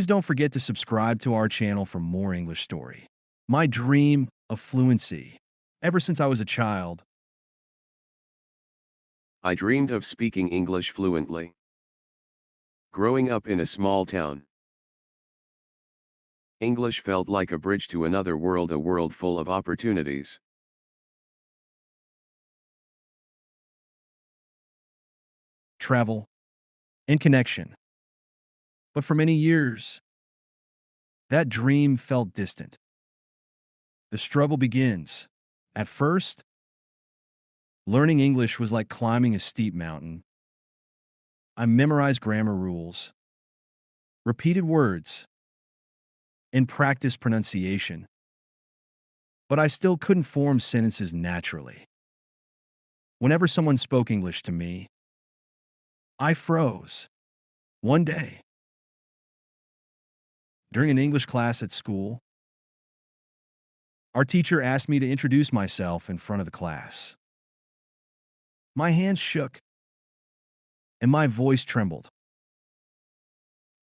don't forget to subscribe to our channel for more English story. My dream of fluency. Ever since I was a child, I dreamed of speaking English fluently. Growing up in a small town, English felt like a bridge to another world, a world full of opportunities. travel, and connection. But for many years, that dream felt distant. The struggle begins. At first, learning English was like climbing a steep mountain. I memorized grammar rules, repeated words, and practiced pronunciation, but I still couldn't form sentences naturally. Whenever someone spoke English to me, I froze. One day, during an English class at school, our teacher asked me to introduce myself in front of the class. My hands shook and my voice trembled.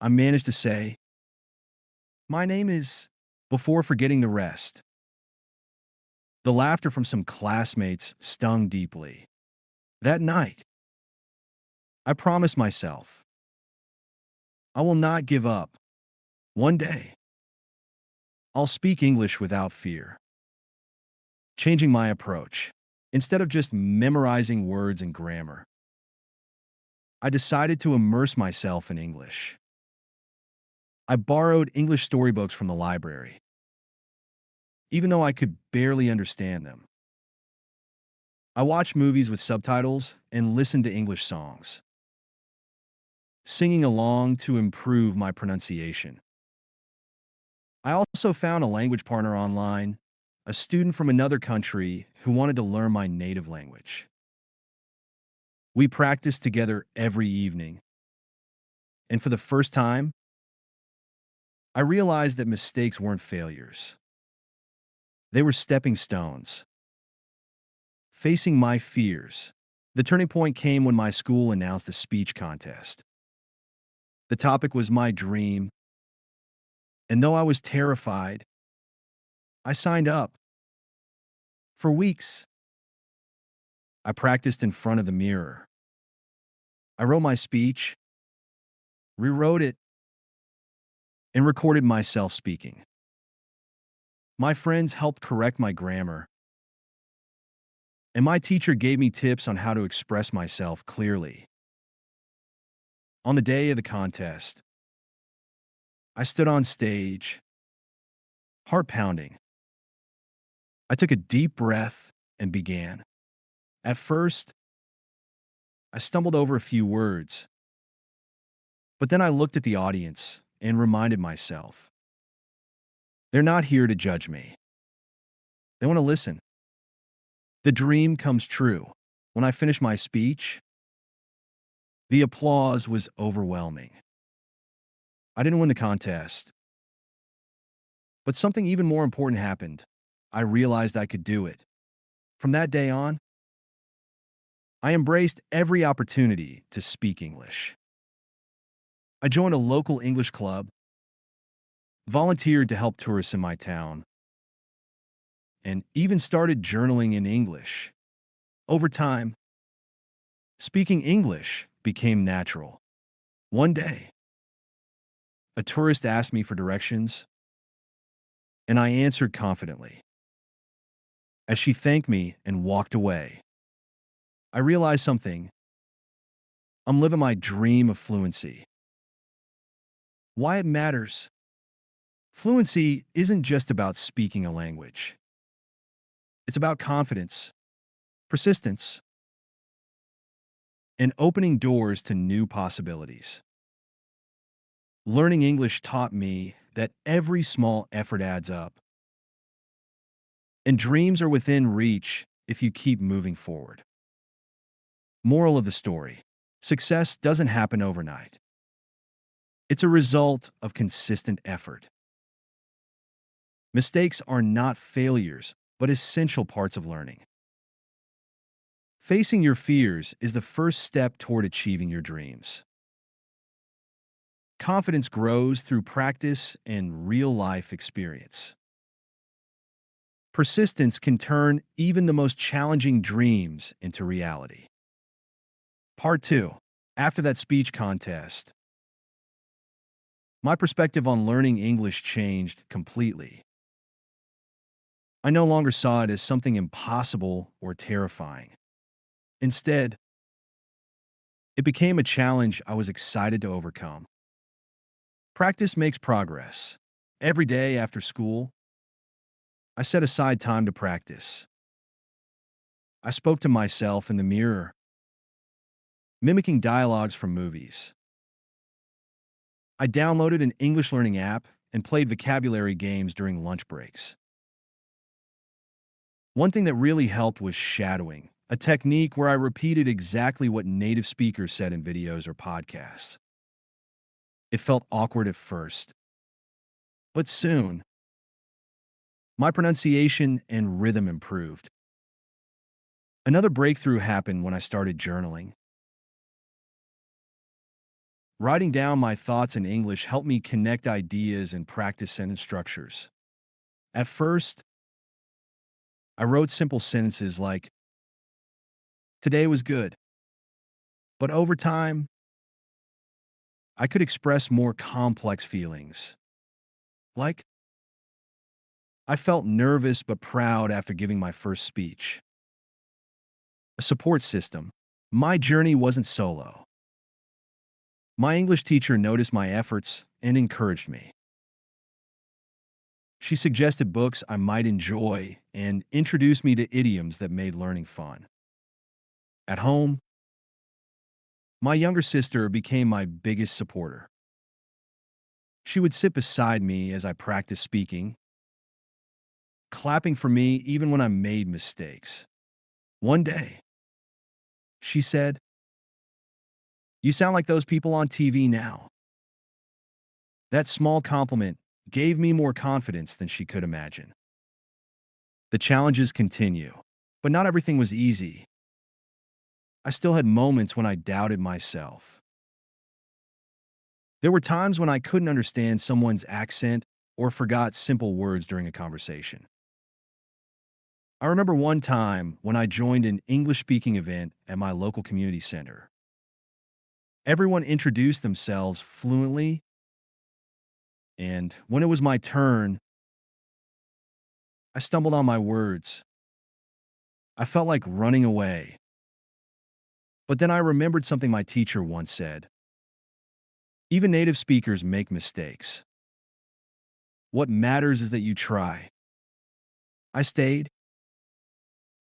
I managed to say, "My name is," before forgetting the rest. The laughter from some classmates stung deeply. That night, I promised myself, I will not give up. One day, I'll speak English without fear. Changing my approach. Instead of just memorizing words and grammar, I decided to immerse myself in English. I borrowed English storybooks from the library, even though I could barely understand them. I watched movies with subtitles and listened to English songs, singing along to improve my pronunciation. I also found a language partner online, a student from another country who wanted to learn my native language. We practiced together every evening, and for the first time, I realized that mistakes weren't failures. They were stepping stones. Facing my fears. The turning point came when my school announced a speech contest. The topic was my dream, and though I was terrified, I signed up. For weeks, I practiced in front of the mirror. I wrote my speech, rewrote it, and recorded myself speaking. My friends helped correct my grammar, and my teacher gave me tips on how to express myself clearly. On the day of the contest, I stood on stage, heart pounding. I took a deep breath and began. At first, I stumbled over a few words, but then I looked at the audience and reminded myself, they're not here to judge me. They want to listen. The dream comes true. When I finished my speech, the applause was overwhelming. I didn't win the contest, but something even more important happened. I realized I could do it. From that day on, I embraced every opportunity to speak English. I joined a local English club, volunteered to help tourists in my town, and even started journaling in English. Over time, speaking English became natural. One day, a tourist asked me for directions, and I answered confidently. As she thanked me and walked away, I realized something. I'm living my dream of fluency. Why it matters. Fluency isn't just about speaking a language. It's about confidence, persistence, and opening doors to new possibilities. Learning English taught me that every small effort adds up, and dreams are within reach if you keep moving forward. Moral of the story: success doesn't happen overnight. It's a result of consistent effort. Mistakes are not failures, but essential parts of learning. Facing your fears is the first step toward achieving your dreams. Confidence grows through practice and real-life experience. Persistence can turn even the most challenging dreams into reality. Part 2. After that speech contest, my perspective on learning English changed completely. I no longer saw it as something impossible or terrifying. Instead, it became a challenge I was excited to overcome. Practice makes progress. Every day after school, I set aside time to practice. I spoke to myself in the mirror, mimicking dialogues from movies. I downloaded an English learning app and played vocabulary games during lunch breaks. One thing that really helped was shadowing, a technique where I repeated exactly what native speakers said in videos or podcasts. It felt awkward at first, but soon, my pronunciation and rhythm improved. Another breakthrough happened when I started journaling. Writing down my thoughts in English helped me connect ideas and practice sentence structures. At first, I wrote simple sentences like, "Today was good." But over time, I could express more complex feelings. Like, I felt nervous but proud after giving my first speech. A support system. My journey wasn't solo. My English teacher noticed my efforts and encouraged me. She suggested books I might enjoy and introduced me to idioms that made learning fun. At home, my younger sister became my biggest supporter. She would sit beside me as I practiced speaking, clapping for me even when I made mistakes. One day, she said, "You sound like those people on TV now." That small compliment gave me more confidence than she could imagine. The challenges continue, but not everything was easy. I still had moments when I doubted myself. There were times when I couldn't understand someone's accent or forgot simple words during a conversation. I remember one time when I joined an English speaking event at my local community center. Everyone introduced themselves fluently, and when it was my turn, I stumbled on my words. I felt like running away. But then I remembered something my teacher once said. Even native speakers make mistakes. What matters is that you try. I stayed,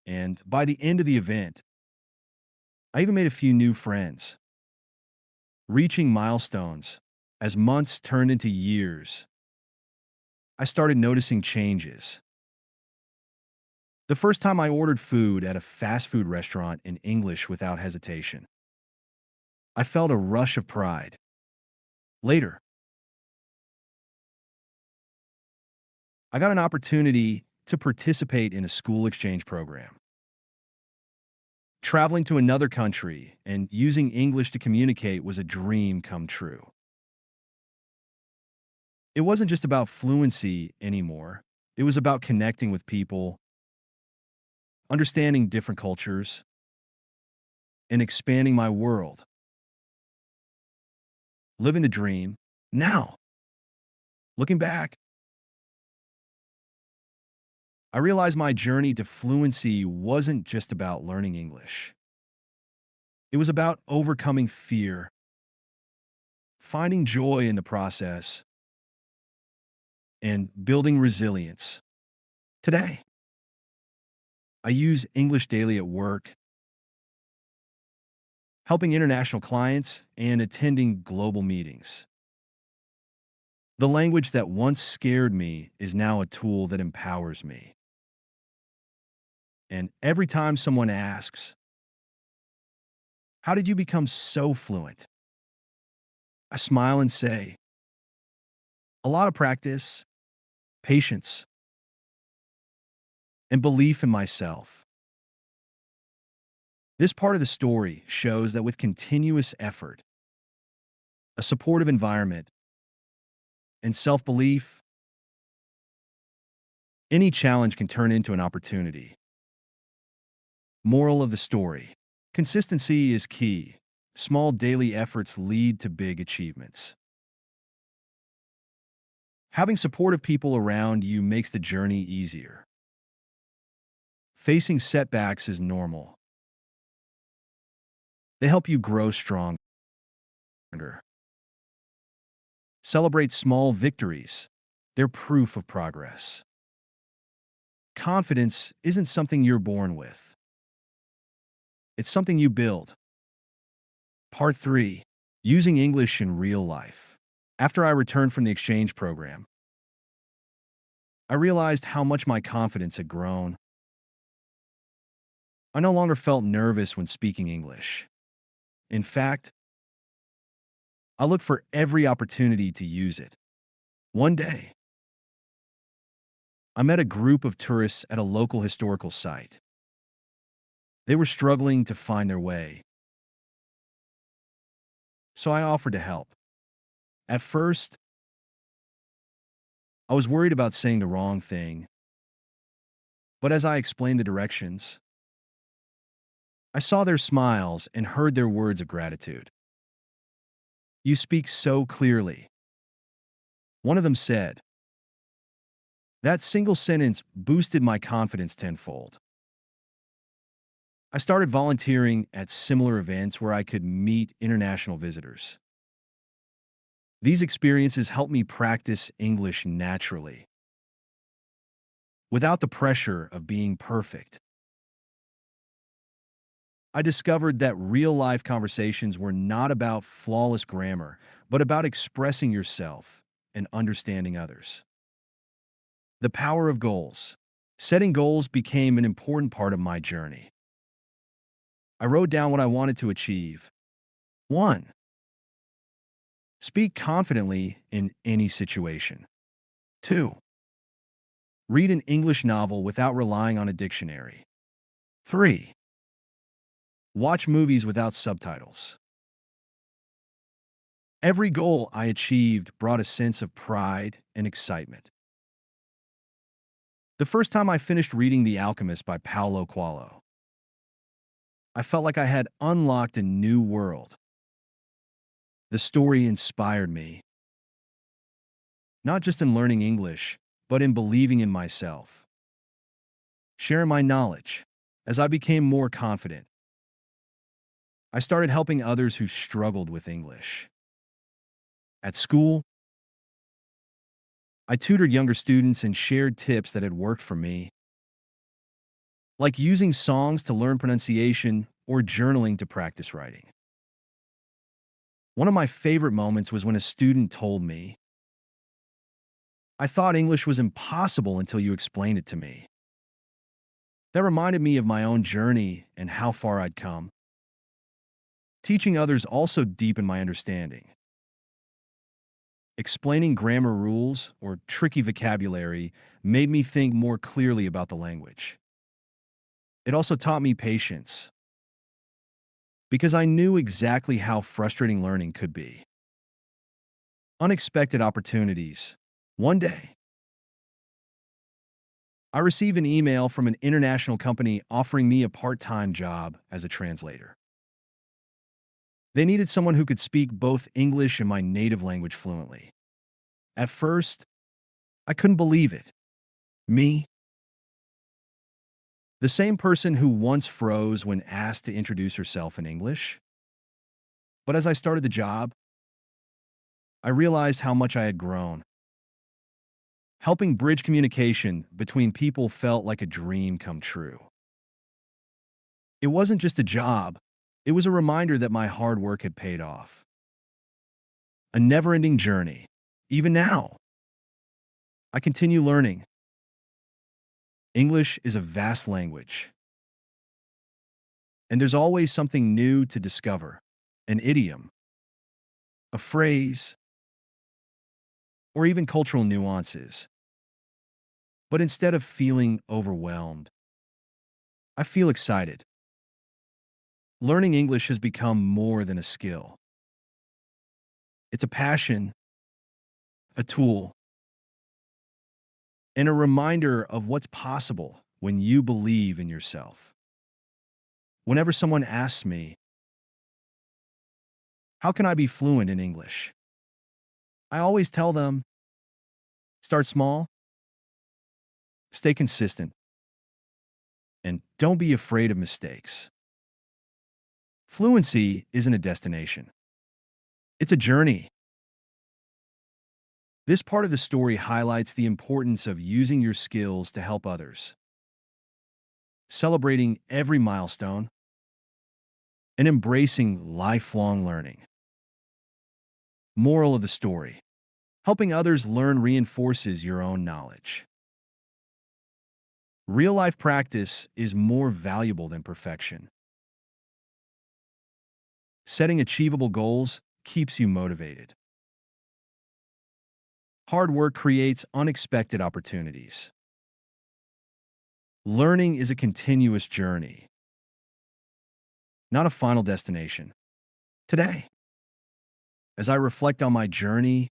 and by the end of the event, I even made a few new friends. Reaching milestones, as months turned into years, I started noticing changes. The first time I ordered food at a fast food restaurant in English without hesitation, I felt a rush of pride. Later, I got an opportunity to participate in a school exchange program. Traveling to another country and using English to communicate was a dream come true. It wasn't just about fluency anymore. It was about connecting with people, understanding different cultures, and expanding my world. Living the dream. Now, looking back, I realized my journey to fluency wasn't just about learning English. It was about overcoming fear, finding joy in the process, and building resilience. Today, I use English daily at work, helping international clients and attending global meetings. The language that once scared me is now a tool that empowers me. And every time someone asks, "How did you become so fluent?" I smile and say, "A lot of practice, patience, and belief in myself." This part of the story shows that with continuous effort, a supportive environment, and self-belief, any challenge can turn into an opportunity. Moral of the story: consistency is key. Small daily efforts lead to big achievements. Having supportive people around you makes the journey easier. Facing setbacks is normal. They help you grow stronger. Celebrate small victories. They're proof of progress. Confidence isn't something you're born with. It's something you build. Part 3. Using English in real life. After I returned from the exchange program, I realized how much my confidence had grown. I no longer felt nervous when speaking English. In fact, I looked for every opportunity to use it. One day, I met a group of tourists at a local historical site. They were struggling to find their way, so I offered to help. At first, I was worried about saying the wrong thing, but as I explained the directions, I saw their smiles and heard their words of gratitude. "You speak so clearly," one of them said. That single sentence boosted my confidence tenfold. I started volunteering at similar events where I could meet international visitors. These experiences helped me practice English naturally, without the pressure of being perfect. I discovered that real-life conversations were not about flawless grammar, but about expressing yourself and understanding others. The power of goals. Setting goals became an important part of my journey. I wrote down what I wanted to achieve. 1. Speak confidently in any situation. 2. Read an English novel without relying on a dictionary. 3. Watch movies without subtitles. Every goal I achieved brought a sense of pride and excitement. The first time I finished reading The Alchemist by Paulo Coelho, I felt like I had unlocked a new world. The story inspired me, not just in learning English, but in believing in myself. Sharing my knowledge. As I became more confident, I started helping others who struggled with English. At school, I tutored younger students and shared tips that had worked for me, like using songs to learn pronunciation or journaling to practice writing. One of my favorite moments was when a student told me, "I thought English was impossible until you explained it to me." That reminded me of my own journey and how far I'd come. Teaching others also deepened my understanding. Explaining grammar rules or tricky vocabulary made me think more clearly about the language. It also taught me patience, because I knew exactly how frustrating learning could be. Unexpected opportunities. One day, I received an email from an international company offering me a part-time job as a translator. They needed someone who could speak both English and my native language fluently. At first, I couldn't believe it. Me, the same person who once froze when asked to introduce herself in English. But as I started the job, I realized how much I had grown. Helping bridge communication between people felt like a dream come true. It wasn't just a job, it was a reminder that my hard work had paid off. A never-ending journey. Even now, I continue learning. English is a vast language, and there's always something new to discover. An idiom, a phrase, or even cultural nuances. But instead of feeling overwhelmed, I feel excited. Learning English has become more than a skill. It's a passion, a tool, and a reminder of what's possible when you believe in yourself. Whenever someone asks me, how can I be fluent in English? I always tell them, start small, stay consistent, and don't be afraid of mistakes. Fluency isn't a destination. It's a journey. This part of the story highlights the importance of using your skills to help others, celebrating every milestone, and embracing lifelong learning. Moral of the story: helping others learn reinforces your own knowledge. Real life practice is more valuable than perfection. Setting achievable goals keeps you motivated. Hard work creates unexpected opportunities. Learning is a continuous journey, not a final destination. Today, as I reflect on my journey,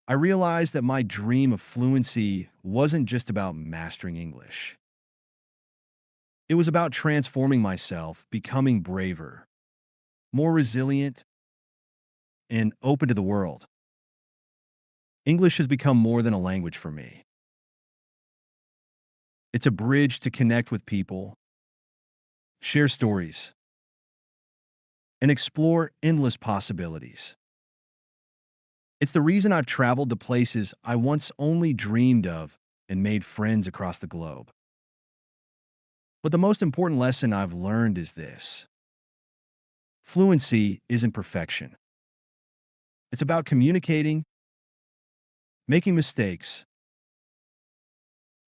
I realized that my dream of fluency wasn't just about mastering English. It was about transforming myself, becoming braver, more resilient, and open to the world. English has become more than a language for me. It's a bridge to connect with people, share stories, and explore endless possibilities. It's the reason I've traveled to places I once only dreamed of and made friends across the globe. But the most important lesson I've learned is this: fluency isn't perfection. It's about communicating, making mistakes,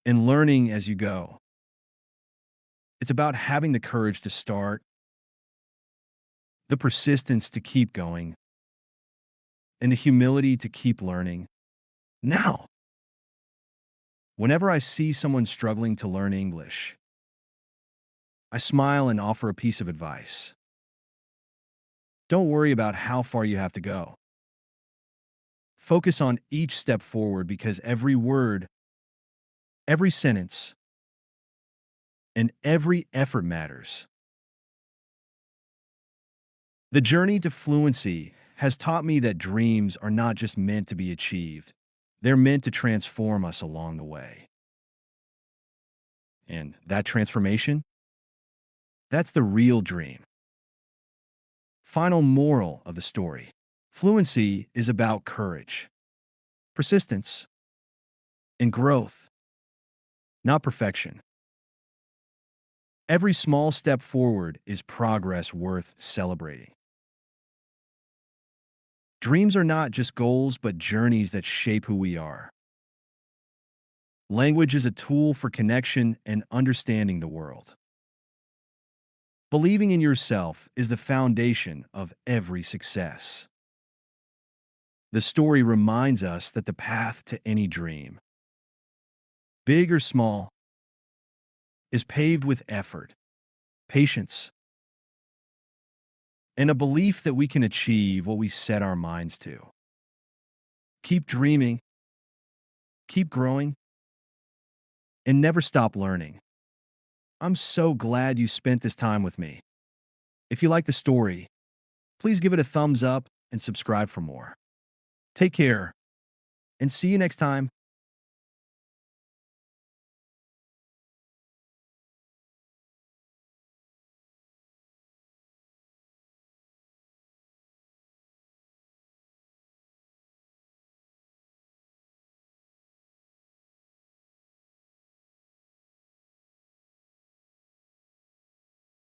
and learning as you go. It's about having the courage to start, the persistence to keep going, and the humility to keep learning. Now, whenever I see someone struggling to learn English, I smile and offer a piece of advice. Don't worry about how far you have to go. Focus on each step forward, because every word, every sentence, and every effort matters. The journey to fluency has taught me that dreams are not just meant to be achieved, they're meant to transform us along the way. And that transformation, that's the real dream. Final moral of the story: fluency is about courage, persistence, and growth, not perfection. Every small step forward is progress worth celebrating. Dreams are not just goals, but journeys that shape who we are. Language is a tool for connection and understanding the world. Believing in yourself is the foundation of every success. The story reminds us that the path to any dream, big or small, is paved with effort, patience, and a belief that we can achieve what we set our minds to. Keep dreaming, keep growing, and never stop learning. I'm so glad you spent this time with me. If you like the story, please give it a thumbs up and subscribe for more. Take care, and see you next time.